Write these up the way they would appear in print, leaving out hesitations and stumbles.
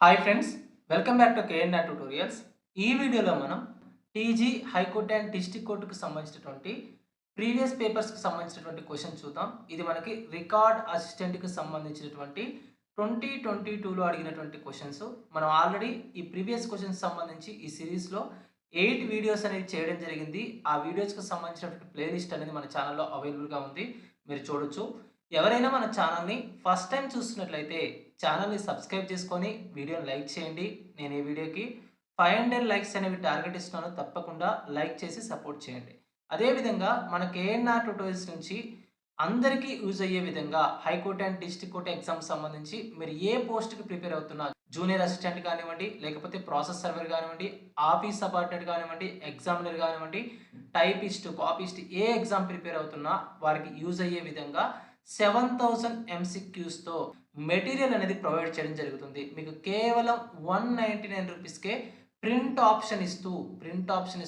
Hi friends, welcome back to KNR tutorials. ఈ వీడియోలో మనం టీజీ హైకోర్టు అండ్ డిస్ట్రిక్ట్ కోర్టుకు సంబంధించినటువంటి ప్రీవియస్ పేపర్స్కి సంబంధించినటువంటి క్వశ్చన్ చూద్దాం. ఇది మనకి రికార్డ్ అసిస్టెంట్కి సంబంధించినటువంటి 2022లో అడిగినటువంటి క్వశ్చన్స్. మనం ఆల్రెడీ ఈ ప్రీవియస్ క్వశ్చన్స్ సంబంధించి ఈ సిరీస్లో 8 వీడియోస్ అనేది చేయడం జరిగింది. ఆ వీడియోస్కి సంబంధించినటువంటి ప్లేలిస్ట్ అనేది మన ఛానల్లో అవైలబుల్గా ఉంది, మీరు చూడొచ్చు. ఎవరైనా మన ఛానల్ని ఫస్ట్ టైం చూస్తున్నట్లయితే ఛానల్ని సబ్స్క్రైబ్ చేసుకొని వీడియోని లైక్ చేయండి. నేను ఈ వీడియోకి 500 లైక్స్ అనేవి టార్గెట్ ఇస్తున్నాను, తప్పకుండా లైక్ చేసి సపోర్ట్ చేయండి. అదేవిధంగా మన కేఎన్ఆర్ ట్యూటోరియల్స్ నుంచి అందరికీ యూజ్ అయ్యే విధంగా high court and district court exam సంబంధించి మీరు ఏ పోస్ట్కి ప్రిపేర్ అవుతున్నా, జూనియర్ అసిస్టెంట్ కానివ్వండి, లేకపోతే ప్రాసెస్ సర్వర్ కానివ్వండి, ఆఫీస్ సబార్డినేట్ కానివ్వండి, ఎగ్జామినర్ కానివ్వండి, టైపిస్ట్, కాపీస్ట్, ఏ ఎగ్జామ్ ప్రిపేర్ అవుతున్నా వారికి యూజ్ అయ్యే విధంగా 7000 ఎంసీక్యూస్తో మెటీరియల్ అనేది ప్రొవైడ్ చేయడం జరుగుతుంది. మీకు కేవలం 199 రూపీస్కే ప్రింట్ ఆప్షన్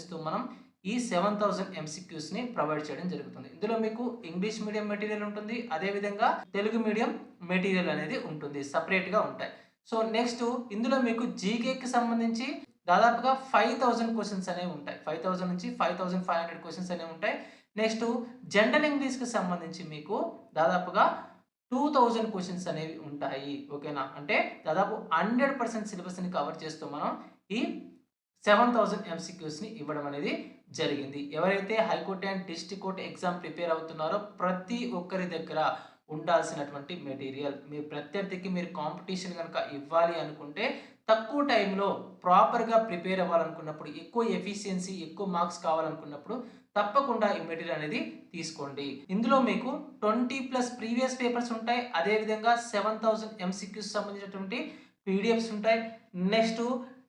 ఇస్తూ మనం ఈ 7000 ఎంసీక్యూస్ని ప్రొవైడ్ చేయడం జరుగుతుంది. ఇందులో మీకు ఇంగ్లీష్ మీడియం మెటీరియల్ ఉంటుంది, అదేవిధంగా తెలుగు మీడియం మెటీరియల్ అనేది ఉంటుంది, సపరేట్గా ఉంటాయి. సో నెక్స్ట్ ఇందులో మీకు జీకేకి సంబంధించి దాదాపుగా 5000 క్వశ్చన్స్ అనేవి ఉంటాయి. 5000 నుంచి 5500 క్వశ్చన్స్ అనేవి ఉంటాయి. నెక్స్ట్ జనరల్ ఇంగ్లీష్కి సంబంధించి మీకు దాదాపుగా 2000 క్వశ్చన్స్ అనేవి ఉంటాయి. ఓకేనా? అంటే దాదాపు 100% సిలబస్ని కవర్ చేస్తూ మనం ఈ 7000 ఎంసీక్యూస్ని ఇవ్వడం అనేది జరిగింది. ఎవరైతే high court and district court exam prepare అవుతున్నారో ప్రతి ఒక్కరి దగ్గర ఉండాల్సినటువంటి మెటీరియల్, మీ ప్రత్యర్థికి మీరు కాంపిటీషన్ కనుక ఇవ్వాలి అనుకుంటే, తక్కువ టైంలో ప్రాపర్గా ప్రిపేర్ అవ్వాలనుకున్నప్పుడు, ఎక్కువ ఎఫిషియన్సీ, ఎక్కువ మార్క్స్ కావాలనుకున్నప్పుడు తప్పకుండా ఈ మెటీరియల్ అనేది తీసుకోండి. ఇందులో మీకు 20+ ప్రీవియస్ పేపర్స్ ఉంటాయి, అదేవిధంగా 7000 ఎంసీక్యూస్ సంబంధించినటువంటి పీడిఎఫ్స్ ఉంటాయి. నెక్స్ట్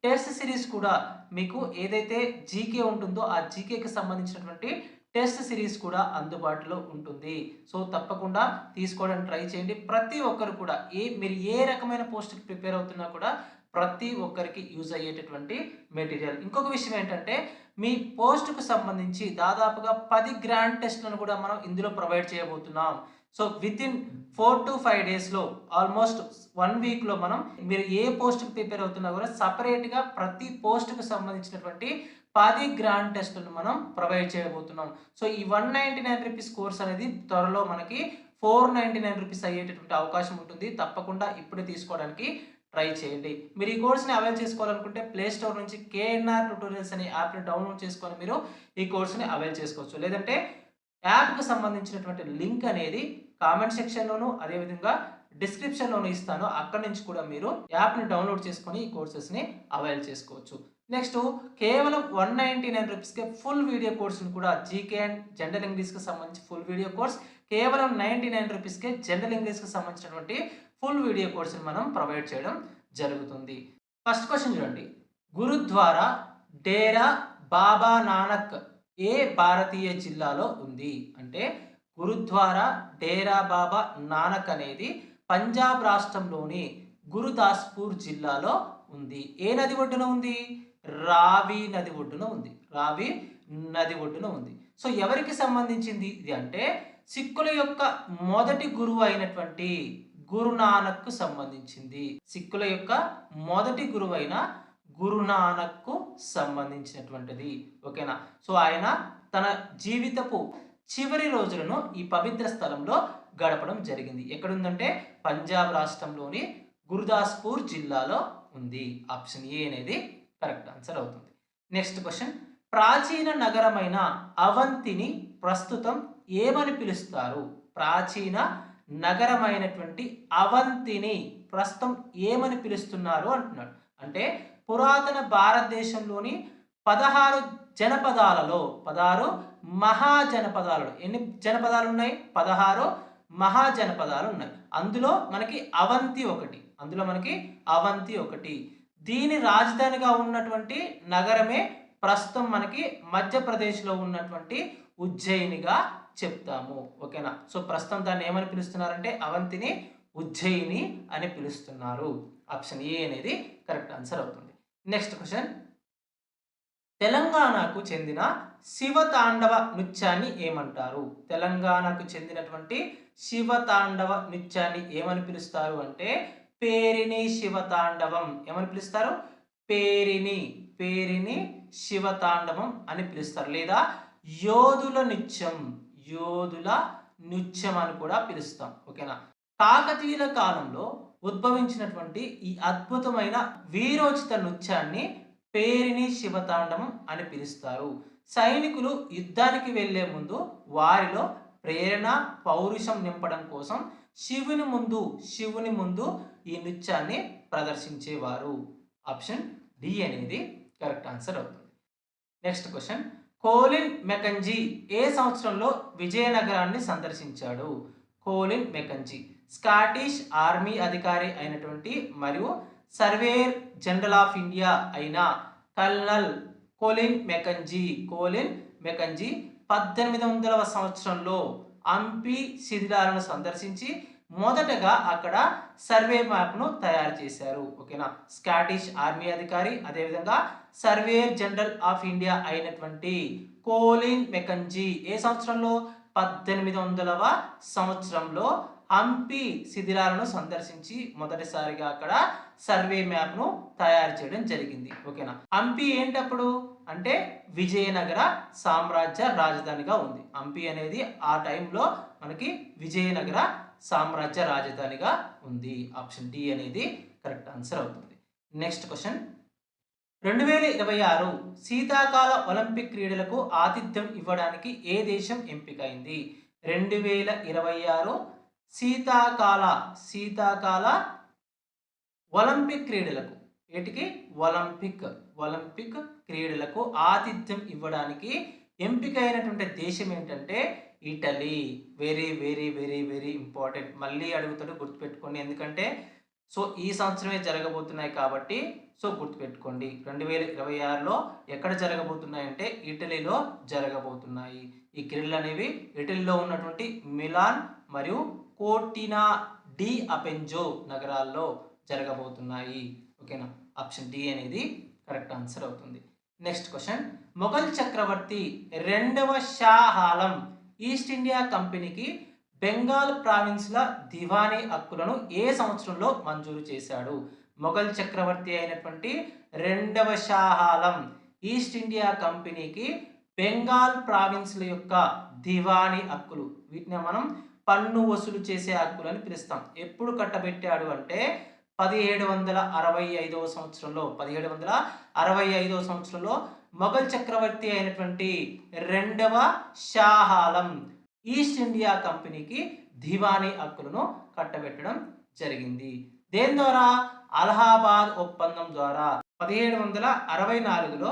టెస్ట్ సిరీస్ కూడా మీకు ఏదైతే జీకే ఉంటుందో ఆ జీకేకి సంబంధించినటువంటి టెస్ట్ సిరీస్ కూడా అందుబాటులో ఉంటుంది. సో తప్పకుండా తీసుకోవడానికి ట్రై చేయండి. ప్రతి ఒక్కరు కూడా మీరు ఏ రకమైన పోస్ట్కి ప్రిపేర్ అవుతున్నా కూడా ప్రతి ఒక్కరికి యూజ్ అయ్యేటటువంటి మెటీరియల్. ఇంకొక విషయం ఏంటంటే, మీ పోస్ట్‌కు సంబంధించి దాదాపుగా 10 గ్రాండ్ టెస్ట్‌లను కూడా మనం ఇందులో ప్రొవైడ్ చేయబోతున్నాం. సో వితిన్ 4-5 డేస్‌లో, ఆల్మోస్ట్ 1 వీక్‌లో మనం మీరు ఏ పోస్ట్‌కి ప్రిపేర్ అవుతున్నా కూడా సెపరేట్‌గా ప్రతి పోస్ట్‌కు సంబంధించినటువంటి 10 గ్రాండ్ టెస్ట్‌లను మనం ప్రొవైడ్ చేయబోతున్నాం. సో ఈ 199 రూపీస్ కోర్స్ అనేది త్వరలో మనకి 499 రూపీస్ అయ్యేటటువంటి అవకాశం ఉంటుంది. తప్పకుండా ఇప్పుడే తీసుకోవడానికి ట్రై చేయండి. మీరు ఈ కోర్స్‌ని అవైల్ చేసుకోవాలనుకుంటే ప్లే స్టోర్ నుంచి కేఎన్ఆర్ ట్యుటోరియల్స్ అనే యాప్‌ని డౌన్‌లోడ్ చేసుకొని మీరు ఈ కోర్స్‌ని అవైల్ చేసుకోవచ్చు. లేదంటే యాప్‌కి సంబంధించినటువంటి లింక్ అనేది కామెంట్ సెక్షన్‌లోను, అదేవిధంగా డిస్క్రిప్షన్‌లోను ఇస్తాను. అక్కడి నుంచి కూడా మీరు యాప్‌ని డౌన్‌లోడ్ చేసుకొని ఈ కోర్సెస్‌ని అవైల్ చేసుకోవచ్చు. నెక్స్ట్ కేవలం 199 రూపీస్‌కే ఫుల్ వీడియో కోర్స్‌ని కూడా జీకే అండ్ జనరల్ ఇంగ్లీష్‌కి సంబంధించి ఫుల్ వీడియో కోర్స్ కేవలం 99 రూపీస్‌కే జనరల్ ఇంగ్లీష్‌కి సంబంధించినటువంటి ఫుల్ వీడియో కోర్స్‌ని మనం ప్రొవైడ్ చేయడం జరుగుతుంది. ఫస్ట్ క్వశ్చన్ చూడండి. గురుద్వారా డేరా బాబా నానక్ ఏ భారతీయ జిల్లాలో ఉంది? అంటే గురుద్వారా డేరా బాబా నానక్ అనేది పంజాబ్ రాష్ట్రంలోని గురుదాస్పూర్ జిల్లాలో ఉంది. ఏ నది ఒడ్డున ఉంది? రావి నది ఒడ్డున ఉంది. రావి నది ఒడ్డున ఉంది. సో ఎవరికి సంబంధించింది ఇది అంటే, సిక్కుల యొక్క మొదటి గురువు అయినటువంటి గురునానక్కు సంబంధించింది. సిక్కుల యొక్క మొదటి గురువైన గురునానక్కు సంబంధించినటువంటిది. ఓకేనా? సో ఆయన తన జీవితపు చివరి రోజులను ఈ పవిత్ర స్థలంలో గడపడం జరిగింది. ఎక్కడుందంటే పంజాబ్ రాష్ట్రంలోని గురుదాస్పూర్ జిల్లాలో ఉంది. ఆప్షన్ ఏ అనేది కరెక్ట్ ఆన్సర్ అవుతుంది. Next question. ప్రాచీన నగరమైన అవంతిని ప్రస్తుతం ఏమని పిలుస్తారు? ప్రాచీన నగరమైనటువంటి అవంతిని ప్రస్తుతం ఏమని పిలుస్తున్నారు అంటున్నాడు. అంటే పురాతన భారతదేశంలోని 16 జనపదాలలో 16 మహాజనపదాలలో ఎన్ని జనపదాలు ఉన్నాయి? 16 మహాజనపదాలు ఉన్నాయి. అందులో మనకి అవంతి ఒకటి. దీని రాజధానిగా ఉన్నటువంటి నగరమే ప్రస్తుతం మనకి మధ్యప్రదేశ్లో ఉన్నటువంటి ఉజ్జయినిగా చెప్తాము. ఓకేనా? సో ప్రస్తుతం దాన్ని ఏమని పిలుస్తున్నారంటే అవంతిని ఉజ్జయిని అని పిలుస్తున్నారు. ఆప్షన్ ఏ అనేది కరెక్ట్ ఆన్సర్ అవుతుంది. Next question. తెలంగాణకు చెందిన శివతాండవ నృత్యాన్ని ఏమంటారు? తెలంగాణకు చెందినటువంటి శివతాండవ నృత్యాన్ని ఏమని పిలుస్తారు అంటే పేరిణి శివతాండవం ఏమని పిలుస్తారు? పేరిణి పేరిణి శివతాండవం అని పిలుస్తారు. లేదా యోధుల నృత్యం యోధుల నృత్యం అని కూడా పిలుస్తాం. ఓకేనా? కాకతీయుల కాలంలో ఉద్భవించినటువంటి ఈ అద్భుతమైన వీరోచిత నృత్యాన్ని పేరిణి శివతాండవం అని పిలుస్తారు. సైనికులు యుద్ధానికి వెళ్లే ముందు వారిలో ప్రేరణ పౌరుషం నింపడం కోసం శివుని ముందు ఈ నృత్యాన్ని ప్రదర్శించేవారు. ఆప్షన్ డి అనేది కరెక్ట్ ఆన్సర్ అవుతుంది. నెక్స్ట్ క్వశ్చన్, కోలిన్ మెకంజీ ఏ సంవత్సరంలో విజయనగరాన్ని సందర్శించాడు? కోలిన్ మెకంజీ స్కాటిష్ ఆర్మీ అధికారి అయినటువంటి మరియు సర్వేయర్ జనరల్ ఆఫ్ ఇండియా అయిన కల్నల్ కోలిన్ మెకంజీ 1800వ సంవత్సరంలో హంపి శిథిలాలను సందర్శించి మొదటగా అక్కడ సర్వే మ్యాప్ను తయారు చేశారు. ఓకేనా? స్కాటిష్ ఆర్మీ అధికారి అదేవిధంగా సర్వేయర్ జనరల్ ఆఫ్ ఇండియా అయినటువంటి కోలిన్ మెకంజీ ఏ సంవత్సరంలో? 1800వ సంవత్సరంలో హంపి శిథిలాలను సందర్శించి మొదటిసారిగా అక్కడ సర్వే మ్యాప్ను తయారు చేయడం జరిగింది. ఓకేనా? హంపి ఏంటప్పుడు అంటే విజయనగర సామ్రాజ్య రాజధానిగా ఉంది. హంపి అనేది ఆ టైంలో మనకి విజయనగర సామ్రాజ్య రాజధానిగా ఉంది. ఆప్షన్ డి అనేది కరెక్ట్ ఆన్సర్ అవుతుంది. నెక్స్ట్ క్వశ్చన్, 2026 శీతాకాల ఒలింపిక్ క్రీడలకు ఆతిథ్యం ఇవ్వడానికి ఏ దేశం ఎంపికైంది? 2026 శీతాకాల ఒలింపిక్ క్రీడలకు వీటికి ఒలింపిక్ క్రీడలకు ఆతిథ్యం ఇవ్వడానికి ఎంపికైనటువంటి దేశం ఏంటంటే Italy. Very very very very important. మళ్ళీ అడుగుతాడు, గుర్తుపెట్టుకోండి. ఎందుకంటే ఈ సంవత్సరమే జరగబోతున్నాయి కాబట్టి గుర్తుపెట్టుకోండి. 2026లో ఎక్కడ జరగబోతున్నాయంటే ఇటలీలో జరగబోతున్నాయి. ఈ క్రీడలు అనేవి ఇటలీలో ఉన్నటువంటి మిలాన్ మరియు కోర్టినా డి అపెంజో నగరాల్లో జరగబోతున్నాయి. ఓకేనా? ఆప్షన్ డి అనేది కరెక్ట్ ఆన్సర్ అవుతుంది. నెక్స్ట్ క్వశ్చన్, మొఘల్ చక్రవర్తి 2వ షా ఆలం ఈస్ట్ ఇండియా కంపెనీకి బెంగాల్ ప్రావిన్స్ల దివానీ హక్కులను ఏ సంవత్సరంలో మంజూరు చేశాడు? మొఘల్ చక్రవర్తి అయినటువంటి 2వ షా ఆలం ఈస్ట్ ఇండియా కంపెనీకి బెంగాల్ ప్రావిన్స్ల యొక్క దివానీ హక్కులు, వీటిని మనం పన్ను వసూలు చేసే హక్కులు అని పిలుస్తాం. ఎప్పుడు కట్టబెట్టాడు అంటే 1765వ సంవత్సరంలో 1765వ సంవత్సరంలో మొఘల్ చక్రవర్తి అయినటువంటి 2వ షా ఆలం ఈస్ట్ ఇండియా కంపెనీకి దివానీ హక్కులను కట్టబెట్టడం జరిగింది. దేని ద్వారా? అలహాబాద్ ఒప్పందం ద్వారా. 1764లో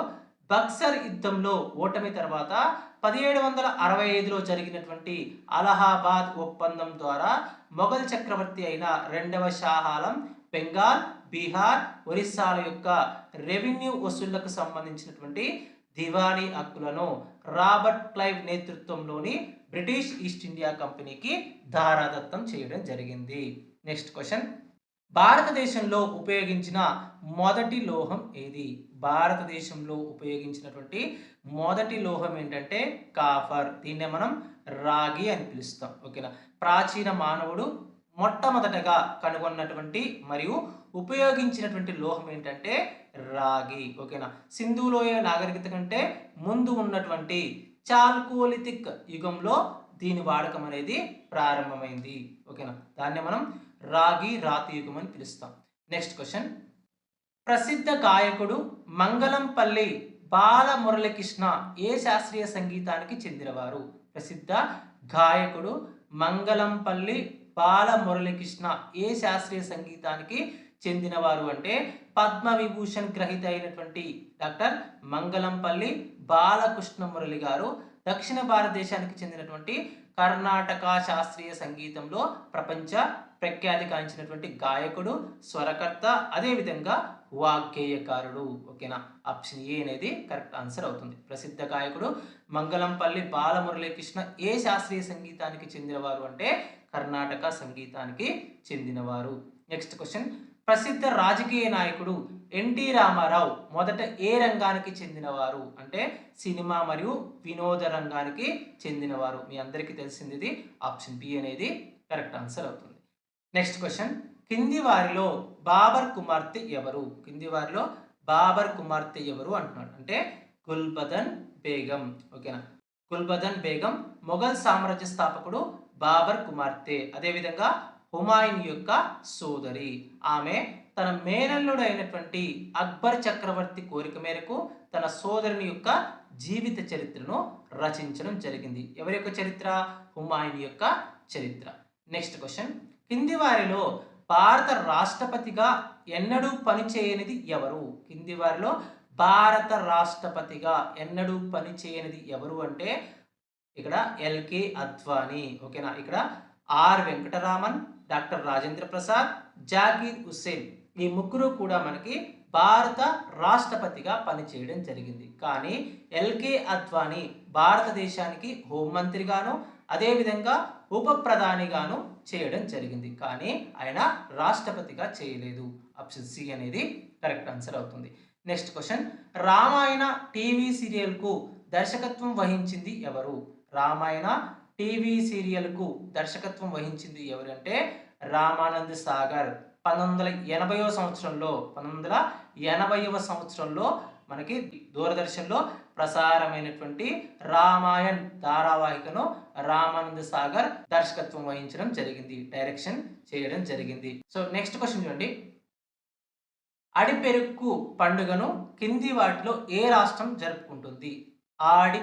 బక్సర్ యుద్ధంలో ఓటమి తర్వాత 1765లో జరిగినటువంటి అలహాబాద్ ఒప్పందం ద్వారా మొఘల్ చక్రవర్తి అయిన 2వ షా ఆలం బెంగాల్, బీహార్, ఒరిస్సాల యొక్క రెవెన్యూ వసూళ్లకు సంబంధించినటువంటి దివానీ హక్కులను రాబర్ట్ క్లైవ్ నేతృత్వంలోని బ్రిటిష్ ఈస్ట్ ఇండియా కంపెనీకి ధారాదత్తం చేయడం జరిగింది. నెక్స్ట్ క్వశ్చన్, భారతదేశంలో ఉపయోగించిన మొదటి లోహం ఏది? భారతదేశంలో ఉపయోగించినటువంటి మొదటి లోహం ఏంటంటే కాపర్. దీన్నే మనం రాగి అని పిలుస్తాం. ఓకేనా? ప్రాచీన మానవుడు మొట్టమొదటగా కనుగొన్నటువంటి మరియు ఉపయోగించినటువంటి లోహం ఏంటంటే రాగి. ఓకేనా? సింధు లోయ నాగరికత కంటే ముందు ఉన్నటువంటి చాల్కోలిథిక్ యుగంలో దీని వాడకం అనేది ప్రారంభమైంది. ఓకేనా? దాన్ని మనం రాతి యుగం అని పిలుస్తాం. నెక్స్ట్ క్వశ్చన్, ప్రసిద్ధ గాయకుడు మంగళంపల్లి బాలమురళీకృష్ణ ఏ శాస్త్రీయ సంగీతానికి చెందినవారు? ప్రసిద్ధ గాయకుడు మంగళంపల్లి బాలమురళీకృష్ణ ఏ శాస్త్రీయ సంగీతానికి చెందినవారు అంటే పద్మవిభూషణ్ గ్రహీత అయినటువంటి డాక్టర్ మంగళంపల్లి బాలకృష్ణ మురళి గారు దక్షిణ భారతదేశానికి చెందినటువంటి కర్ణాటక శాస్త్రీయ సంగీతంలో ప్రపంచ ప్రఖ్యాతి గాంచినటువంటి గాయకుడు, స్వరకర్త, అదేవిధంగా వాగ్గేయకారుడు. ఓకేనా? ఆప్షన్ ఏ అనేది కరెక్ట్ ఆన్సర్ అవుతుంది. ప్రసిద్ధ గాయకుడు మంగళంపల్లి బాలమురళీకృష్ణ ఏ శాస్త్రీయ సంగీతానికి చెందినవారు అంటే కర్ణాటక సంగీతానికి చెందినవారు. నెక్స్ట్ క్వశ్చన్, ప్రసిద్ధ రాజకీయ నాయకుడు ఎన్టీ రామారావు మొదట ఏ రంగానికి చెందినవారు అంటే సినిమా మరియు వినోద రంగానికి చెందినవారు. మీ అందరికీ తెలిసింది ఇది. ఆప్షన్ బి అనేది కరెక్ట్ ఆన్సర్ అవుతుంది. నెక్స్ట్ క్వశ్చన్, కింది వారిలో బాబర్ కుమార్తె ఎవరు? కింది వారిలో బాబర్ కుమార్తె ఎవరు అంటున్నాడు. అంటే గుల్బదన్ బేగం. ఓకేనా? గుల్బదన్ బేగం మొఘల్ సామ్రాజ్య స్థాపకుడు బాబర్ కుమార్తె. అదేవిధంగా హుమాయూన్ యొక్క సోదరి. ఆమె తన మేనల్లుడు అయినటువంటి అక్బర్ చక్రవర్తి కోరిక మేరకు తన సోదరుని యొక్క జీవిత చరిత్రను రచించడం జరిగింది. ఎవరి యొక్క చరిత్ర? హుమాయూన్ యొక్క చరిత్ర. నెక్స్ట్ క్వశ్చన్, కింది వారిలో భారత రాష్ట్రపతిగా ఎన్నడూ పనిచేయనిది ఎవరు? కింది వారిలో భారత రాష్ట్రపతిగా ఎన్నడూ పనిచేయనిది ఎవరు అంటే ఇక్కడ ఎల్కే అద్వానీ. ఓకేనా? ఇక్కడ ఆర్ వెంకటరామన్, డాక్టర్ రాజేంద్ర ప్రసాద్, జాకీర్ హుస్సేన్ ఈ ముగ్గురు కూడా మనకి భారత రాష్ట్రపతిగా పనిచేయడం జరిగింది. కానీ ఎల్కే అద్వానీ భారతదేశానికి హోంమంత్రిగాను అదేవిధంగా ఉప ప్రధానిగాను చేయడం జరిగింది. కానీ ఆయన రాష్ట్రపతిగా చేయలేదు. ఆప్షన్ సి అనేది కరెక్ట్ ఆన్సర్ అవుతుంది. నెక్స్ట్ క్వశ్చన్, రామాయణ టీవీ సీరియల్కు దర్శకత్వం వహించింది ఎవరు? రామాయణ టీవీ సీరియల్కు దర్శకత్వం వహించింది ఎవరంటే రామానంద్ సాగర్. 1980వ సంవత్సరంలో 1980వ సంవత్సరంలో మనకి దూరదర్శన్లో ప్రసారమైనటువంటి రామాయణ్ ధారావాహికను రామానంద్ సాగర్ దర్శకత్వం వహించడం జరిగింది, డైరెక్షన్ చేయడం జరిగింది. సో నెక్స్ట్ క్వశ్చన్ చూడండి, ఆడిపెరుక్కు పండుగను కింది వాటిలో ఏ రాష్ట్రం జరుపుకుంటుంది? ఆడి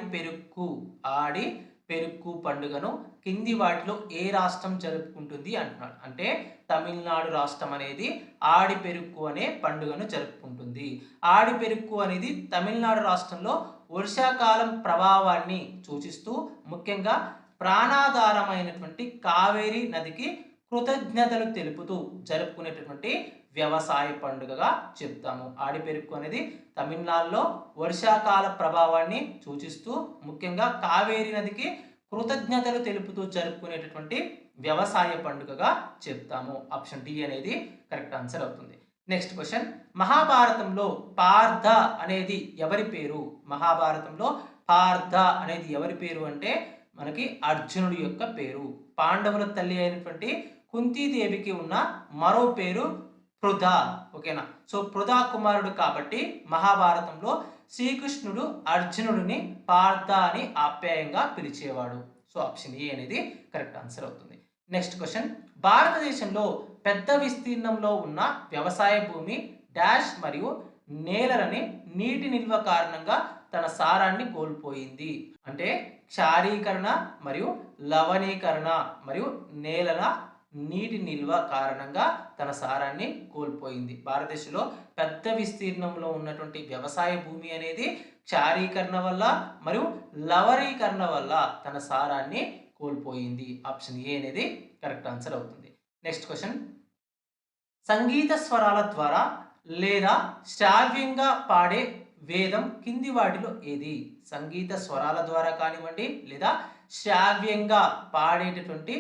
పెరుక్కు పండుగను కింది వాటిలో ఏ రాష్ట్రం జరుపుకుంటుంది అంటున్నాడు. అంటే తమిళనాడు రాష్ట్రం అనేది ఆడి పెరుక్కు అనే పండుగను జరుపుకుంటుంది. ఆడి పెరుక్కు అనేది తమిళనాడు రాష్ట్రంలో వర్షాకాలం ప్రభావాన్ని సూచిస్తూ ముఖ్యంగా ప్రాణాధారమైనటువంటి కావేరీ నదికి కృతజ్ఞతలు తెలుపుతూ జరుపుకునేటటువంటి వ్యవసాయ పండుగగా చెప్తాము. ఆడిపెరుక్కు అనేది తమిళనాడులో వర్షాకాల ప్రభావాన్ని సూచిస్తూ ముఖ్యంగా కావేరీ నదికి కృతజ్ఞతలు తెలుపుతూ జరుపుకునేటటువంటి వ్యవసాయ పండుగగా చెప్తాము. ఆప్షన్ డి అనేది కరెక్ట్ ఆన్సర్ అవుతుంది. నెక్స్ట్ క్వశ్చన్, మహాభారతంలో పార్థ అనేది ఎవరి పేరు? మహాభారతంలో పార్థ అనేది ఎవరి పేరు అంటే మనకి అర్జునుడి యొక్క పేరు. పాండవుల తల్లి అయినటువంటి కుంతీదేవికి ఉన్న మరో పేరు పృథ. ఓకేనా? సో పృథా కుమారుడు కాబట్టి మహాభారతంలో శ్రీకృష్ణుడు అర్జునుడిని పార్థ అని ఆప్యాయంగా పిలిచేవాడు. సో ఆప్షన్ ఏ అనేది కరెక్ట్ ఆన్సర్ అవుతుంది. నెక్స్ట్ క్వశ్చన్, భారతదేశంలో పెద్ద విస్తీర్ణంలో ఉన్న వ్యవసాయ భూమి డాష్ మరియు నేలలని నీటి నిల్వ కారణంగా తన సారాన్ని కోల్పోయింది. అంటే క్షారీకరణ మరియు లవణీకరణ మరియు నేలల నీటి నిల్వ కారణంగా తన సారాన్ని కోల్పోయింది. భారతదేశంలో పెద్ద విస్తీర్ణంలో ఉన్నటువంటి వ్యవసాయ భూమి అనేది క్షారీకరణ వల్ల మరియు లవణీకరణ వల్ల తన సారాన్ని కోల్పోయింది. ఆప్షన్ ఏ అనేది కరెక్ట్ ఆన్సర్ అవుతుంది. నెక్స్ట్ క్వశ్చన్, సంగీత స్వరాల ద్వారా లేదా శ్రావ్యంగా పాడే వేదం కింది వాటిలో ఏది? సంగీత స్వరాల ద్వారా కానివ్వండి లేదా శ్రావ్యంగా పాడేటటువంటి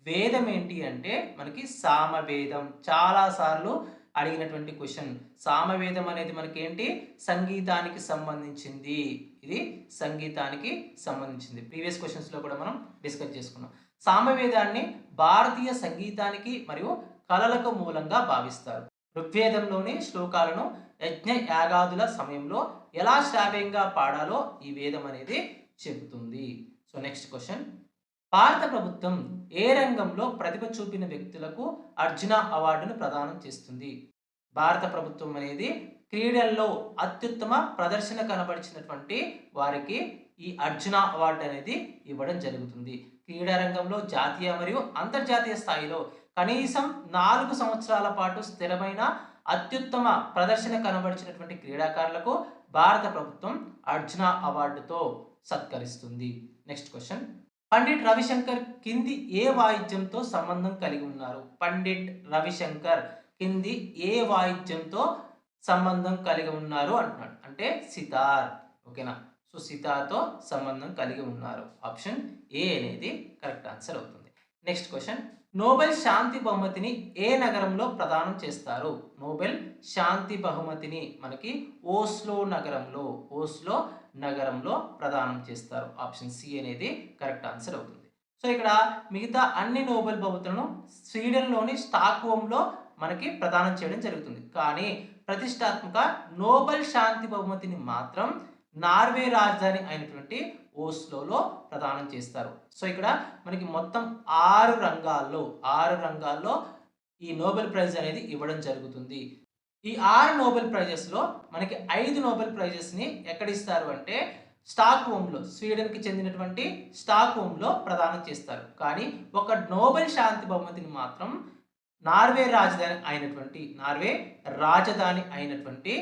వేదం ఏంటి అంటే మనకి సామవేదం. చాలాసార్లు అడిగినటువంటి క్వశ్చన్. సామవేదం అనేది మనకి ఏంటి? సంగీతానికి సంబంధించింది. ఇది సంగీతానికి సంబంధించింది. ప్రీవియస్ క్వశ్చన్స్లో కూడా మనం డిస్కస్ చేసుకున్నాం. సామవేదాన్ని భారతీయ సంగీతానికి మరియు కళలకు మూలంగా భావిస్తారు. ఋగ్వేదంలోని శ్లోకాలను యజ్ఞ యాగాదుల సమయంలో ఎలా శ్రావ్యంగా పాడాలో ఈ వేదం అనేది చెబుతుంది. సో నెక్స్ట్ క్వశ్చన్, భారత ప్రభుత్వం ఏ రంగంలో ప్రతిభ చూపిన వ్యక్తులకు అర్జున అవార్డును ప్రదానం చేస్తుంది? భారత ప్రభుత్వం అనేది క్రీడల్లో అత్యుత్తమ ప్రదర్శన కనబరిచినటువంటి వారికి ఈ అర్జున అవార్డు అనేది ఇవ్వడం జరుగుతుంది. క్రీడా రంగంలో జాతీయ మరియు అంతర్జాతీయ స్థాయిలో కనీసం 4 సంవత్సరాల పాటు స్థిరమైన అత్యుత్తమ ప్రదర్శన కనబరిచినటువంటి క్రీడాకారులకు భారత ప్రభుత్వం అర్జున అవార్డుతో సత్కరిస్తుంది. నెక్స్ట్ క్వశ్చన్, పండిట్ రవిశంకర్ కింది ఏ వాయిద్యంతో సంబంధం కలిగి ఉన్నారు? పండిట్ రవిశంకర్ కింది ఏ వాయిద్యంతో సంబంధం కలిగి ఉన్నారు అంటున్నాడు. అంటే సితార్. ఓకేనా? సో సితార్తో సంబంధం కలిగి ఉన్నారు. ఆప్షన్ ఏ అనేది కరెక్ట్ ఆన్సర్ అవుతుంది. నెక్స్ట్ క్వశ్చన్, నోబెల్ శాంతి బహుమతిని ఏ నగరంలో ప్రదానం చేస్తారు? నోబెల్ శాంతి బహుమతిని మనకి ఓస్లో నగరంలో ప్రదానం చేస్తారు. ఆప్షన్ సి అనేది కరెక్ట్ ఆన్సర్ అవుతుంది. సో ఇక్కడ మిగతా అన్ని నోబెల్ బహుమతులను స్వీడన్లోని స్టాక్హోమ్లో మనకి ప్రదానం చేయడం జరుగుతుంది. కానీ ప్రతిష్టాత్మక నోబెల్ శాంతి బహుమతిని మాత్రం నార్వే రాజధాని అయినటువంటి ఓస్లోలో ప్రదానం చేస్తారు. సో ఇక్కడ మనకి మొత్తం 6 రంగాల్లో ఈ నోబెల్ ప్రైజ్ అనేది ఇవ్వడం జరుగుతుంది. ఈ 6 నోబెల్ ప్రైజెస్‌లో మనకి 5 నోబెల్ ప్రైజెస్‌ని ఎక్కడ ఇస్తారు అంటే స్టాక్‌హోమ్‌లో, స్వీడన్‌కి చెందినటువంటి స్టాక్‌హోమ్‌లో ప్రదానం చేస్తారు. కానీ ఒక నోబెల్ శాంతి బహుమతిని మాత్రం నార్వే రాజధాని అయినటువంటి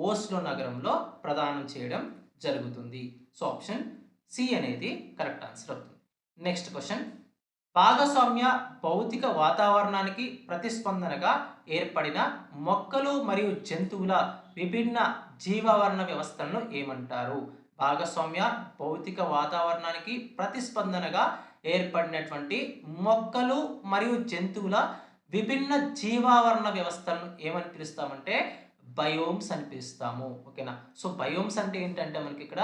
ఓస్లో నగరంలో ప్రదానం చేయడం జరుగుతుంది. సో ఆప్షన్ సి అనేది కరెక్ట్ ఆన్సర్ అవుతుంది. నెక్స్ట్ క్వశ్చన్, భాగస్వామ్య భౌతిక వాతావరణానికి ప్రతిస్పందనగా ఏర్పడిన మొక్కలు మరియు జంతువుల విభిన్న జీవావరణ వ్యవస్థలను ఏమంటారు? భాగస్వామ్య భౌతిక వాతావరణానికి ప్రతిస్పందనగా ఏర్పడినటువంటి మొక్కలు మరియు జంతువుల విభిన్న జీవావరణ వ్యవస్థలను ఏమని పిలుస్తామంటే బయోమ్స్ అని పిలుస్తాము. ఓకేనా? సో బయోమ్స్ అంటే ఏంటంటే మనకి ఇక్కడ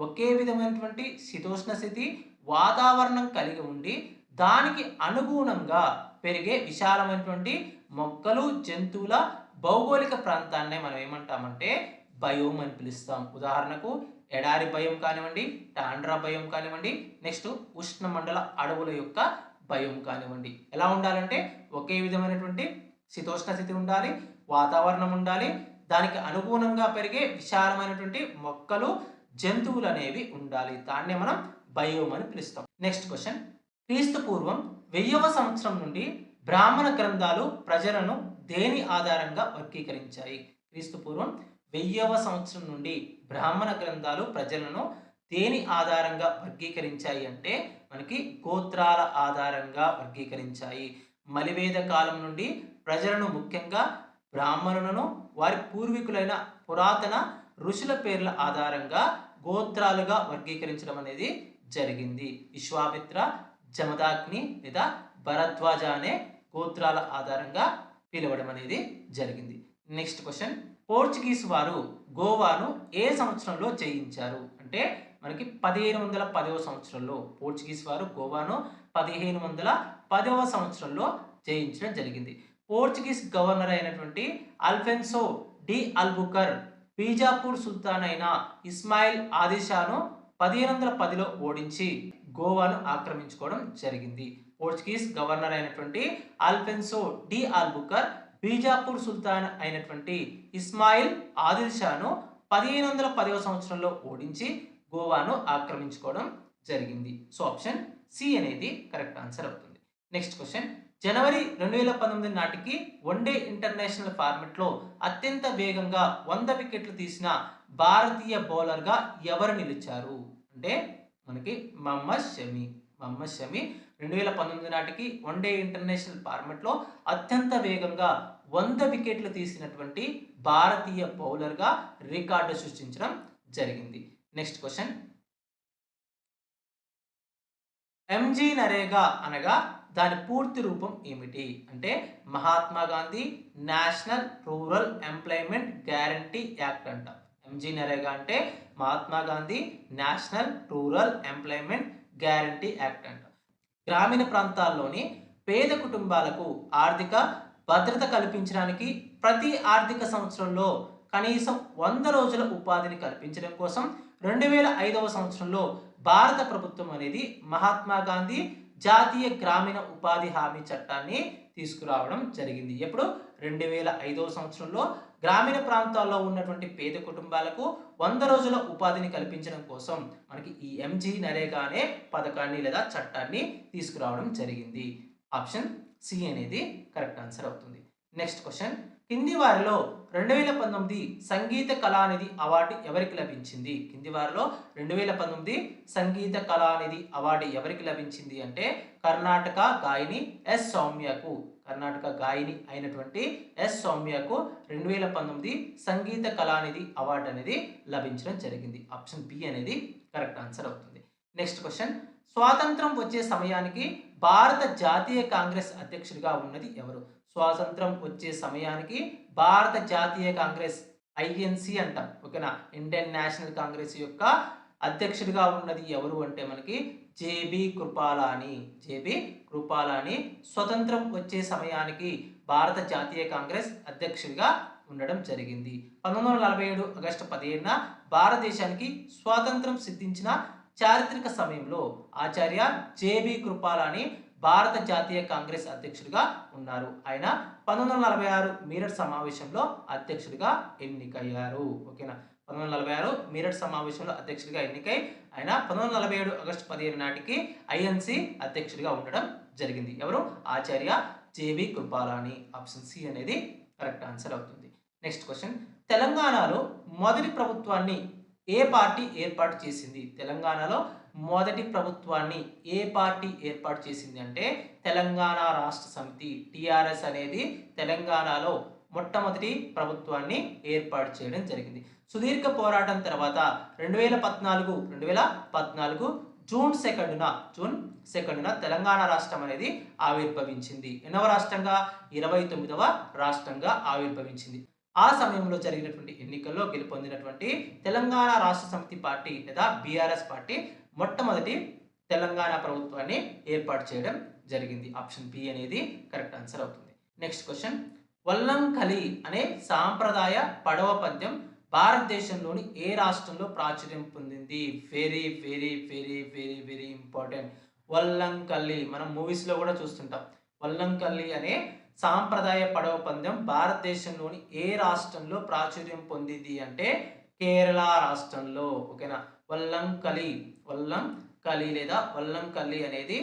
ఒకే విధమైనటువంటి శీతోష్ణ స్థితి వాతావరణం కలిగి ఉండి దానికి అనుగుణంగా పెరిగే విశాలమైనటువంటి మొక్కలు జంతువుల భౌగోళిక ప్రాంతాన్ని మనం ఏమంటామంటే బయోమ్ అని పిలుస్తాం. ఉదాహరణకు ఎడారి భయం కానివ్వండి, టాండ్రా భయం కానివ్వండి, నెక్స్ట్ ఉష్ణమండల అడవుల యొక్క భయం కానివ్వండి. ఎలా ఉండాలంటే ఒకే విధమైనటువంటి శీతోష్ణ స్థితి ఉండాలి, వాతావరణం ఉండాలి, దానికి అనుగుణంగా పెరిగే విశాలమైనటువంటి మొక్కలు జంతువులు అనేవి ఉండాలి. దాన్నే మనం బయోమ్ అని పిలుస్తాం. నెక్స్ట్ క్వశ్చన్, క్రీస్తు పూర్వం 1000వ సంవత్సరం నుండి బ్రాహ్మణ గ్రంథాలు ప్రజలను దేని ఆధారంగా వర్గీకరించాయి? క్రీస్తు పూర్వం 1000వ సంవత్సరం నుండి బ్రాహ్మణ గ్రంథాలు ప్రజలను దేని ఆధారంగా వర్గీకరించాయి అంటే మనకి గోత్రాల ఆధారంగా వర్గీకరించాయి. మలివేద కాలం నుండి ప్రజలను ముఖ్యంగా బ్రాహ్మణులను వారి పూర్వీకులైన పురాతన ఋషుల పేర్ల ఆధారంగా గోత్రాలుగా వర్గీకరించడం అనేది జరిగింది. విశ్వామిత్ర, జమదాగ్ని లేదా భరద్వాజ అనే గోత్రాల ఆధారంగా పిలవడం అనేది జరిగింది. నెక్స్ట్ క్వశ్చన్, పోర్చుగీస్ వారు గోవాను ఏ సంవత్సరంలో జయించారు అంటే మనకి 1510వ సంవత్సరంలో పోర్చుగీస్ వారు గోవాను 1510వ సంవత్సరంలో జయించడం జరిగింది. పోర్చుగీస్ గవర్నర్ అయినటువంటి అల్ఫెన్సో డి అల్బుకర్ బీజాపూర్ సుల్తాన్ అయిన ఇస్మాయిల్ ఆదిషాను 1510లో ఓడించి గోవాను ఆక్రమించుకోవడం జరిగింది. పోర్చుగీస్ గవర్నర్ అయినటువంటి అల్ఫెన్సో డి ఆల్బుకర్ బీజాపూర్ సుల్తాన్ అయినటువంటి ఇస్మాయిల్ ఆదిల్ షాను 1510వ సంవత్సరంలో ఓడించి గోవాను ఆక్రమించుకోవడం జరిగింది. సో ఆప్షన్ సి అనేది కరెక్ట్ ఆన్సర్ అవుతుంది. నెక్స్ట్ క్వశ్చన్, జనవరి 2019 నాటికి వన్డే ఇంటర్నేషనల్ ఫార్మెట్లో అత్యంత వేగంగా 100 వికెట్లు తీసిన భారతీయ బౌలర్గా ఎవరు నిలిచారు అంటే మనకి మహమ్మద్ షమి 2019 నాటికి వన్డే ఇంటర్నేషనల్ ఫార్మెట్లో అత్యంత వేగంగా 100 వికెట్లు తీసినటువంటి భారతీయ బౌలర్గా రికార్డు సృష్టించడం జరిగింది. నెక్స్ట్ క్వశ్చన్, ఎంజీ నరేగా అనగా దాని పూర్తి రూపం ఏమిటి అంటే Mahatma Gandhi national rural employment guarantee act అంట. ఎంజీ నరేగా అంటే Mahatma Gandhi national rural employment guarantee act అంట. గ్రామీణ ప్రాంతాల్లోని పేద కుటుంబాలకు ఆర్థిక భద్రత కల్పించడానికి ప్రతి ఆర్థిక సంవత్సరంలో కనీసం 100 రోజుల ఉపాధిని కల్పించడం కోసం 2005వ సంవత్సరంలో భారత ప్రభుత్వం అనేది మహాత్మా గాంధీ జాతీయ గ్రామీణ ఉపాధి హామీ చట్టాన్ని తీసుకురావడం జరిగింది. ఎప్పుడు 2005వ సంవత్సరంలో గ్రామీణ ప్రాంతాల్లో ఉన్నటువంటి పేద కుటుంబాలకు 100 రోజుల ఉపాధిని కల్పించడం కోసం మనకి ఈ ఎంజీ నరేగా అనే పథకాన్ని లేదా చట్టాన్ని తీసుకురావడం జరిగింది. ఆప్షన్ సి అనేది కరెక్ట్ ఆన్సర్ అవుతుంది. నెక్స్ట్ క్వశ్చన్, కింది వారిలో 2019 సంగీత కళానిధి అవార్డు ఎవరికి లభించింది? కింది వారిలో 2019 సంగీత కళానిధి అవార్డు ఎవరికి లభించింది అంటే కర్ణాటక గాయని ఎస్ సౌమ్యకు. కర్ణాటక గాయని అయినటువంటి ఎస్ సౌమ్యకు 2019 సంగీత కళానిధి అవార్డు అనేది లభించడం జరిగింది. ఆప్షన్ బి అనేది కరెక్ట్ ఆన్సర్ అవుతుంది. నెక్స్ట్ క్వశ్చన్, స్వాతంత్రం వచ్చే సమయానికి భారత జాతీయ కాంగ్రెస్ అధ్యక్షుడిగా ఉన్నది ఎవరు? స్వాతంత్రం వచ్చే సమయానికి భారత జాతీయ కాంగ్రెస్ ఐఎన్సి అంటాం. ఓకేనా, ఇండియన్ నేషనల్ కాంగ్రెస్ యొక్క అధ్యక్షుడిగా ఉన్నది ఎవరు అంటే మనకి జేబీ కృపాలాని. స్వతంత్రం వచ్చే సమయానికి భారత జాతీయ కాంగ్రెస్ అధ్యక్షుడిగా ఉండడం జరిగింది. 1947 ఆగస్టు 17న భారతదేశానికి స్వాతంత్రం సిద్ధించిన చారిత్రక సమయంలో ఆచార్య జేబి కృపాలాని భారత జాతీయ కాంగ్రెస్ అధ్యక్షుడిగా ఉన్నారు. ఆయన 1946 మీరట్ సమావేశంలో అధ్యక్షుడిగా ఎన్నికయ్యారు. ఓకేనా, 1946 మీరట్ సమావేశంలో అధ్యక్షుడిగా ఎన్నికై ఆయన 1947 ఆగస్టు 15 నాటికి ఐఎన్సి అధ్యక్షుడిగా ఉండడం జరిగింది. ఎవరు? ఆచార్య జేబి కృపాలాని. ఆప్షన్ సి అనేది కరెక్ట్ ఆన్సర్ అవుతుంది. నెక్స్ట్ క్వశ్చన్, తెలంగాణలో మొదటి ప్రభుత్వాన్ని ఏ పార్టీ ఏర్పాటు చేసింది? తెలంగాణలో మొదటి ప్రభుత్వాన్ని ఏ పార్టీ ఏర్పాటు చేసింది అంటే తెలంగాణ రాష్ట్ర సమితి, టిఆర్ఎస్ అనేది తెలంగాణలో మొట్టమొదటి ప్రభుత్వాన్ని ఏర్పాటు చేయడం జరిగింది. సుదీర్ఘ పోరాటం తర్వాత 2014 జూన్ 2న తెలంగాణ రాష్ట్రం అనేది ఆవిర్భవించింది. ఎన్నవ రాష్ట్రంగా? 29వ రాష్ట్రంగా ఆవిర్భవించింది. ఆ సమయంలో జరిగినటువంటి ఎన్నికల్లో గెలుపొందినటువంటి తెలంగాణ రాష్ట్ర సమితి పార్టీ లేదా బీఆర్ఎస్ పార్టీ మొట్టమొదటి తెలంగాణ ప్రభుత్వాన్ని ఏర్పాటు చేయడం జరిగింది. ఆప్షన్ బి అనేది కరెక్ట్ ఆన్సర్ అవుతుంది. నెక్స్ట్ క్వశ్చన్, వల్లంకలి అనే సాంప్రదాయ పడవ పందెం భారతదేశంలోని ఏ రాష్ట్రంలో ప్రాచుర్యం పొందింది? Very very very very very important. Vallamkali మనం మూవీస్లో కూడా చూస్తుంటాం. వల్లంకలి అనే సాంప్రదాయ పడవ పందెం భారతదేశంలోని ఏ రాష్ట్రంలో ప్రాచుర్యం పొందింది అంటే కేరళ రాష్ట్రంలో. ఓకేనా, వల్లంకలి లేదా వల్లంకలి అనేది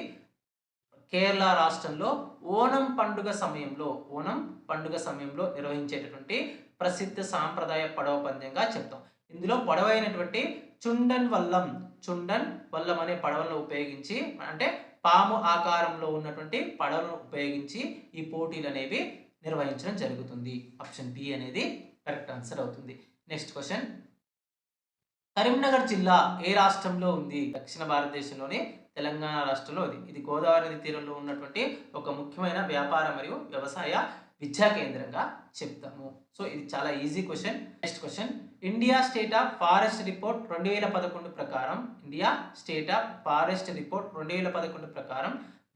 కేరళ రాష్ట్రంలో ఓణం పండుగ సమయంలో నిర్వహించేటటువంటి ప్రసిద్ధ సాంప్రదాయ పడవ పందెంగా చెప్తాం. ఇందులో పొడవైనటువంటి చుండన్ వల్లం అనే పడవలను ఉపయోగించి, అంటే పాము ఆకారంలో ఉన్నటువంటి పడవలను ఉపయోగించి ఈ పోటీలు అనేవి నిర్వహించడం జరుగుతుంది. ఆప్షన్ బి అనేది కరెక్ట్ ఆన్సర్ అవుతుంది. నెక్స్ట్ క్వశ్చన్, కరీంనగర్ జిల్లా ఏ రాష్ట్రంలో ఉంది? దక్షిణ భారతదేశంలోని తెలంగాణ రాష్ట్రంలో ఉంది. ఇది గోదావరి నది తీరంలో ఉన్నటువంటి ఒక ముఖ్యమైన వ్యాపార మరియు వ్యవసాయ విద్యా కేంద్రంగా చెప్తాము. సో ఇది చాలా easy question. Next question, India state of forest report 2011 ప్రకారం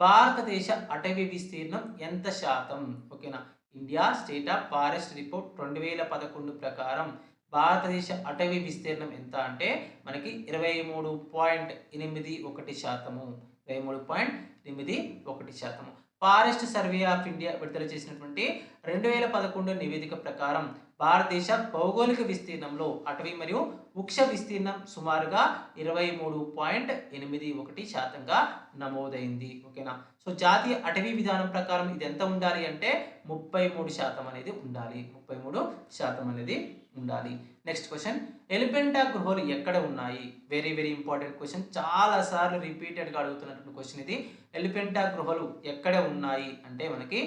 భారతదేశ అటవీ విస్తీర్ణం ఎంత శాతం? ఓకేనా, India state of forest report 2011 ప్రకారం భారతదేశ అటవీ విస్తీర్ణం ఎంత అంటే మనకి 23.81%. ఫారెస్ట్ సర్వే ఆఫ్ ఇండియా విడుదల చేసినటువంటి 2011 నివేదిక ప్రకారం భారతదేశ భౌగోళిక విస్తీర్ణంలో అటవీ మరియు వృక్ష విస్తీర్ణం సుమారుగా 23.81%గా నమోదైంది. ఓకేనా, సో జాతీయ అటవీ విధానం ప్రకారం ఇది ఎంత ఉండాలి అంటే 33% అనేది ఉండాలి. 33% అనేది ఉండాలి. నెక్స్ట్ క్వశ్చన్, ఎలిఫెంటా గుహలు ఎక్కడ ఉన్నాయి? వెరీ వెరీ ఇంపార్టెంట్ క్వశ్చన్, చాలా సార్లు రిపీటెడ్గా అడుగుతున్నటువంటి క్వశ్చన్ ఇది. ఎలిఫెంటా గుహలు ఎక్కడ ఉన్నాయి అంటే మనకి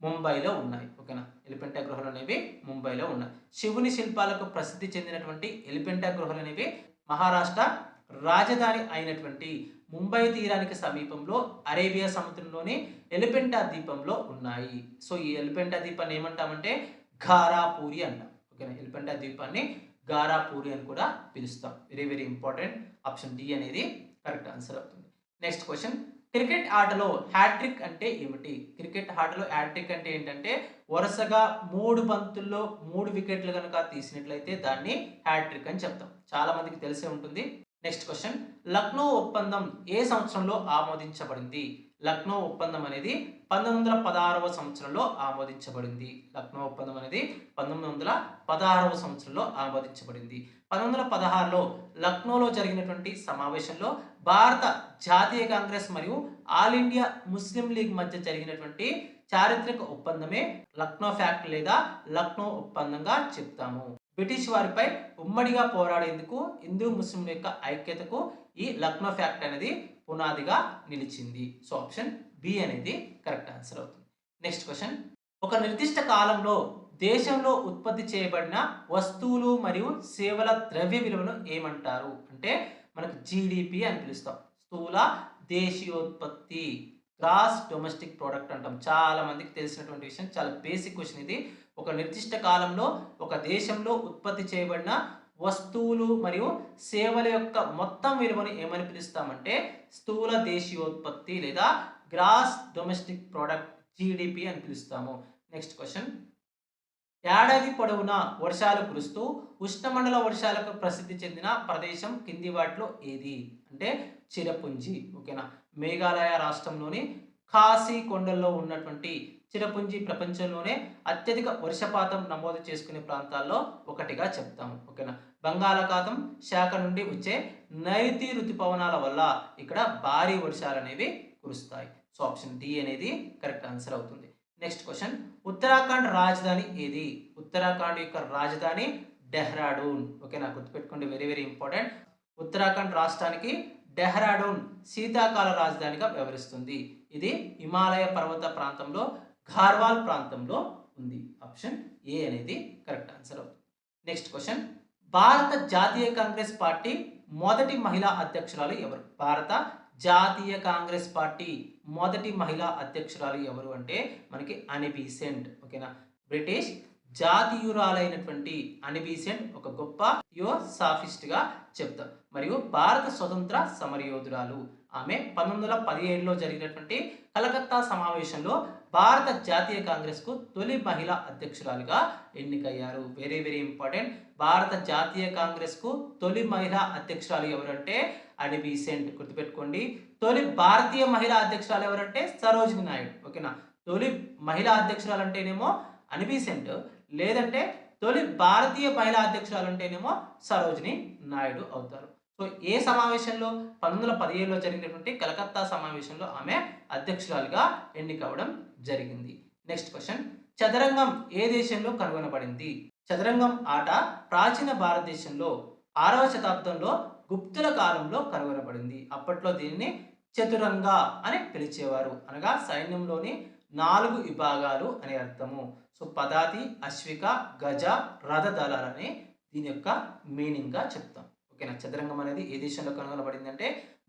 ముంబైలో ఉన్నాయి. ఓకేనా, ఎలిఫెంటా గుహలు అనేవి ముంబైలో ఉన్నాయి. శివుని శిల్పాలకు ప్రసిద్ధి చెందినటువంటి ఎలిఫెంటా గుహలు అనేవి మహారాష్ట్ర రాజధాని అయినటువంటి ముంబై తీరానికి సమీపంలో అరేబియా సముద్రంలోని ఎలిఫెంటా ద్వీపంలో ఉన్నాయి. సో ఈ ఎలిఫెంటా ద్వీపాన్ని ఏమంటామంటే ఘారాపూరి అంటాం. ఓకేనా, ఎలిఫెంటా ద్వీపాన్ని ఘారాపూరి అని కూడా పిలుస్తాం. Very very important. Option D అనేది కరెక్ట్ ఆన్సర్ అవుతుంది. నెక్స్ట్ క్వశ్చన్, క్రికెట్ ఆటలో హ్యాట్రిక్ అంటే ఏమిటి? క్రికెట్ ఆటలో హ్యాట్రిక్ అంటే ఏంటంటే వరుసగా 3 బంతుల్లో 3 వికెట్లు కనుక తీసినట్లయితే దాన్ని హ్యాట్రిక్ అని చెప్తాం. చాలా మందికి తెలిసే ఉంటుంది. నెక్స్ట్ క్వశ్చన్, లక్నో ఒప్పందం ఏ సంవత్సరంలో ఆమోదించబడింది? లక్నో ఒప్పందం అనేది 1916వ సంవత్సరంలో ఆమోదించబడింది. లక్నో ఒప్పందం అనేది 1916వ సంవత్సరంలో ఆమోదించబడింది. 1916లో లక్నోలో జరిగినటువంటి సమావేశంలో భారత జాతీయ కాంగ్రెస్ మరియు ఆల్ ఇండియా ముస్లిం లీగ్ మధ్య జరిగినటువంటి చారిత్రక ఒప్పందమే లక్నో ఫ్యాక్ట్ లేదా లక్నో ఒప్పందంగా చెప్తాము. బ్రిటిష్ వారిపై ఉమ్మడిగా పోరాడేందుకు హిందూ ముస్లింల యొక్క ఐక్యతకు ఈ లక్నో ఫ్యాక్ట్ అనేది పునాదిగా నిలిచింది. సో ఆప్షన్ బి అనేది కరెక్ట్ ఆన్సర్ అవుతుంది. నెక్స్ట్ క్వశ్చన్, ఒక నిర్దిష్ట కాలంలో దేశంలో ఉత్పత్తి చేయబడిన వస్తువులు మరియు సేవల ద్రవ్య విలువను ఏమంటారు అంటే మనకు జీడిపి అని పిలుస్తాం. స్థూల దేశీయోత్పత్తి, గ్రాస్ డొమెస్టిక్ ప్రోడక్ట్ అంటాం. చాలా మందికి తెలిసినటువంటి విషయం, చాలా బేసిక్ క్వశ్చన్ ఇది. ఒక నిర్దిష్ట కాలంలో ఒక దేశంలో ఉత్పత్తి చేయబడిన వస్తువులు మరియు సేవల యొక్క మొత్తం విలువను ఏమని పిలుస్తామంటే స్థూల దేశీయోత్పత్తి లేదా గ్రాస్ డొమెస్టిక్ ప్రోడక్ట్ జీడిపి అని పిలుస్తాము. నెక్స్ట్ క్వశ్చన్, ఏడాది పొడవునా వర్షాలు కురుస్తూ ఉష్ణమండల వర్షాలకు ప్రసిద్ధి చెందిన ప్రదేశం కింది వాటిలో ఏది అంటే చిరపుంజి. ఓకేనా, మేఘాలయ రాష్ట్రంలోని ఖాసీ కొండల్లో ఉన్నటువంటి చిరపుంజి ప్రపంచంలోనే అత్యధిక వర్షపాతం నమోదు చేసుకునే ప్రాంతాల్లో ఒకటిగా చెప్తాము. ఓకేనా, బంగాళాఖాతం శాఖ నుండి వచ్చే నైరుతి ఋతుపవనాల వల్ల ఇక్కడ భారీ వర్షాలు అనేవి కురుస్తాయి. సో ఆప్షన్ డి అనేది కరెక్ట్ ఆన్సర్ అవుతుంది. నెక్స్ట్ క్వశ్చన్, ఉత్తరాఖండ్ రాజధాని ఏది? ఉత్తరాఖండ్ యొక్క రాజధాని డెహ్రాడూన్. ఓకేనా, గుర్తుపెట్టుకోండి, వెరీ వెరీ ఇంపార్టెంట్. ఉత్తరాఖండ్ రాష్ట్రానికి డెహ్రాడూన్ శీతాకాల రాజధానిగా వ్యవహరిస్తుంది. ఇది హిమాలయ పర్వత ప్రాంతంలో ఘార్వాల్ ప్రాంతంలో ఉంది. ఆప్షన్ ఏ అనేది కరెక్ట్ ఆన్సర్ అవుతుంది. నెక్స్ట్ క్వశ్చన్, భారత జాతీయ కాంగ్రెస్ పార్టీ మొదటి మహిళా అధ్యక్షురాలు ఎవరు? భారత జాతీయ కాంగ్రెస్ పార్టీ మొదటి మహిళా అధ్యక్షురాలు ఎవరు అంటే మనకి అనీ బెసెంట్. ఓకేనా, బ్రిటిష్ జాతీయురాలైనటువంటి అనీ బెసెంట్ ఒక గొప్ప థియోసాఫిస్ట్ గా చెప్తారు మరియు భారత స్వతంత్ర సమరయోధురాలు. ఆమె 1917లో జరిగినటువంటి కలకత్తా సమావేశంలో భారత జాతీయ కాంగ్రెస్ కు తొలి మహిళా అధ్యక్షురాలుగా ఎన్నికయ్యారు. Very very important. భారత జాతీయ కాంగ్రెస్ కు తొలి మహిళా అధ్యక్షురాలు ఎవరంటే అనీ బెసెంట్. గుర్తుపెట్టుకోండి, తొలి భారతీయ మహిళా అధ్యక్షురాలు ఎవరంటే సరోజిని నాయుడు. ఓకేనా, తొలి మహిళా అధ్యక్షురాలు అంటేనేమో అనీ బెసెంట్, లేదంటే తొలి భారతీయ మహిళా అధ్యక్షురాలు అంటేనేమో సరోజిని నాయుడు అవుతారు. సో ఏ సమావేశంలో? 1917లో జరిగినటువంటి కలకత్తా సమావేశంలో ఆమె అధ్యక్షురాలుగా ఎన్నికవడం జరిగింది. నెక్స్ట్ క్వశ్చన్, చదరంగం ఏ దేశంలో కనుగొనబడింది? చదరంగం ఆట ప్రాచీన భారతదేశంలో 6వ శతాబ్దంలో గుప్తుల కాలంలో కనుగొనబడింది. అప్పట్లో దీనిని చతురంగ అని పిలిచేవారు, అనగా సైన్యంలోని 4 విభాగాలు అనే అర్థము. సో పదాతి, అశ్విక, గజ, రథ దళాలని దీని యొక్క మీనింగ్ గా చెప్తాం. ఓకేనా, చదరంగం అనేది ఏ దేశంలో కనుగొనబడింది అంటే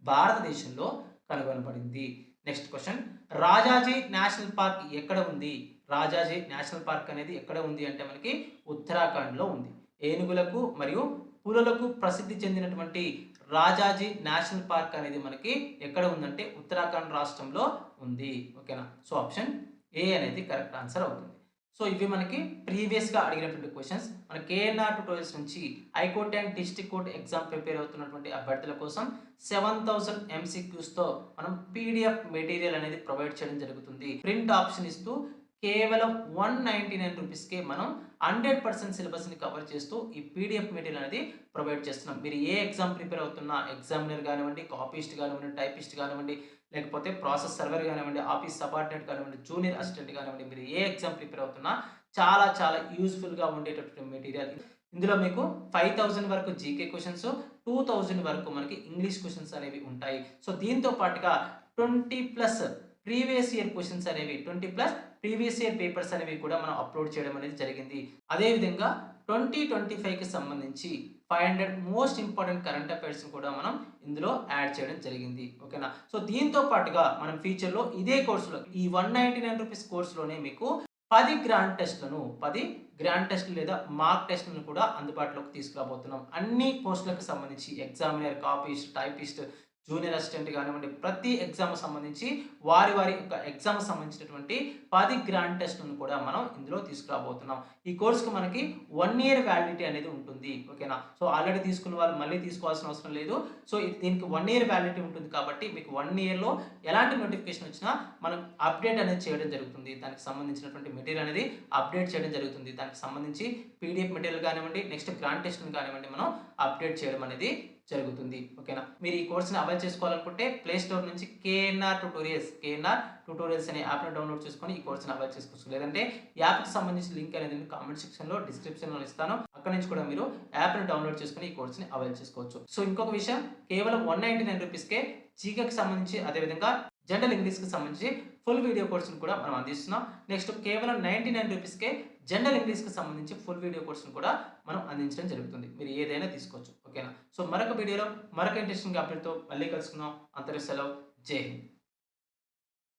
భారతదేశంలో కనుగొనబడింది. Next question, Rajaji national park ఎక్కడ ఉంది? రాజాజీ నేషనల్ పార్క్ అనేది ఎక్కడ ఉంది అంటే మనకి ఉత్తరాఖండ్ లో ఉంది. ఏనుగులకు మరియు పులులకు ప్రసిద్ధి చెందినటువంటి రాజాజీ నేషనల్ పార్క్ అనేది మనకి ఎక్కడ ఉందంటే ఉత్తరాఖండ్ రాష్ట్రంలో ఉంది. ఓకేనా, సో ఆప్షన్ ఏ అనేది కరెక్ట్ ఆన్సర్ అవుతుంది. సో ఇవి మనకి ప్రీవియస్గా అడిగినటువంటి క్వశ్చన్స్. మన కేఎన్ఆర్ ట్యుటోరియల్స్ నుంచి high court and district court exam prepare అవుతున్నటువంటి అభ్యర్థుల కోసం 7000 MCQsతో మనం పీడిఎఫ్ మెటీరియల్ అనేది ప్రొవైడ్ చేయడం జరుగుతుంది. ప్రింట్ ఆప్షన్ ఇస్తూ కేవలం 199 రూపీస్కే మనం 100% సిలబస్ని కవర్ చేస్తూ ఈ పీడిఎఫ్ మెటీరియల్ అనేది ప్రొవైడ్ చేస్తున్నాం. మీరు ఏ ఎగ్జామ్ ప్రిపేర్ అవుతున్నా, ఎగ్జామినర్ కానివ్వండి, కాపీస్ట్ కానివ్వండి, టైపిస్ట్ కానివ్వండి, లేకపోతే ప్రాసెస్ సర్వర్ కానివ్వండి, ఆఫీస్ సబార్డినేట్ కానివ్వండి, జూనియర్ అసిస్టెంట్ కానివ్వండి, మీరు ఏ ఎగ్జామ్ ప్రిపేర్ అవుతున్నా చాలా చాలా యూస్ఫుల్గా ఉండేటటువంటి మెటీరియల్. ఇందులో మీకు 5000 వరకు జీకే క్వశ్చన్స్, 2000 వరకు మనకి ఇంగ్లీష్ క్వశ్చన్స్ అనేవి ఉంటాయి. సో దీంతో పాటుగా 20+ ప్రీవియస్ ఇయర్ క్వశ్చన్స్ అనేవి, 20+ ప్రీవియస్ ఇయర్ పేపర్స్ అనేవి కూడా మనం అప్లోడ్ చేయడం అనేది జరిగింది. అదేవిధంగా 2025కి సంబంధించి 500 మోస్ట్ ఇంపార్టెంట్ కరెంట్ అఫైర్స్ కూడా మనం ఇందులో యాడ్ చేయడం జరిగింది. ఓకేనా, సో దీంతో పాటుగా మనం ఫ్యూచర్లో ఇదే కోర్సులో ఈ 199 రూపీస్ కోర్సులోనే మీకు 10 గ్రాండ్ టెస్టులు లేదా మార్క్ టెస్టులను కూడా అందుబాటులోకి తీసుకురాబోతున్నాం. అన్ని పోస్టులకు సంబంధించి examiner, copyist, typist, junior assistant కానివ్వండి, ప్రతి ఎగ్జామ్ సంబంధించి వారి యొక్క ఎగ్జామ్ సంబంధించినటువంటి 10 గ్రాండ్ టెస్ట్లను కూడా మనం ఇందులో తీసుకురాబోతున్నాం. ఈ కోర్సుకు మనకి 1 ఇయర్ వ్యాలిడిటీ అనేది ఉంటుంది. ఓకేనా, సో ఆల్రెడీ తీసుకున్న వాళ్ళు మళ్ళీ తీసుకోవాల్సిన అవసరం లేదు. సో దీనికి 1 ఇయర్ వ్యాలిడిటీ ఉంటుంది కాబట్టి మీకు 1 ఇయర్లో ఎలాంటి నోటిఫికేషన్ వచ్చినా మనం అప్డేట్ అనేది చేయడం జరుగుతుంది. దానికి సంబంధించినటువంటి మెటీరియల్ అనేది అప్డేట్ చేయడం జరుగుతుంది. దానికి సంబంధించి పీడిఎఫ్ మెటీరియల్ కానివ్వండి, నెక్స్ట్ గ్రాండ్ టెస్ట్ని కానివ్వండి, మనం అప్డేట్ చేయడం అనేది జరుగుతుంది. ఓకేనా, మీరు ఈ కోర్సుని అవైల్ చేసుకోవాలనుకుంటే ప్లే స్టోర్ నుంచి కేఎన్ఆర్ ట్యుటోరియల్స్ అనే యాప్ని డౌన్లోడ్ చేసుకొని ఈ కోర్సుని అవైల్ చేసుకోవచ్చు. లేదంటే యాప్కి సంబంధించిన లింక్ అనేది నేను కామెంట్ సెక్షన్లో, డిస్క్రిప్షన్లో ఇస్తాను. అక్కడ నుంచి కూడా మీరు యాప్ని డౌన్లోడ్ చేసుకొని ఈ కోర్సుని అవైల్ చేసుకోవచ్చు. సో ఇంకొక విషయం, కేవలం 199 రూపీస్కే జీకేకి సంబంధించి, అదేవిధంగా జనరల్ ఇంగ్లీష్కి సంబంధించి ఫుల్ వీడియో కోర్సును కూడా మనం అందిస్తున్నాం. నెక్స్ట్ కేవలం 99 రూపీస్కే జనరల్ ఇంగ్లీష్కి సంబంధించి ఫుల్ వీడియో కోర్సును కూడా మనం అందించడం జరుగుతుంది. మీరు ఏదైనా తీసుకోవచ్చు. ఓకేనా, సో మరొక వీడియోలో మరొక ఇంట్రెస్టింగ్ అప్డేట్తో మళ్ళీ కలుసుకుందాం. అంతరి సెలవు. జై హింద్.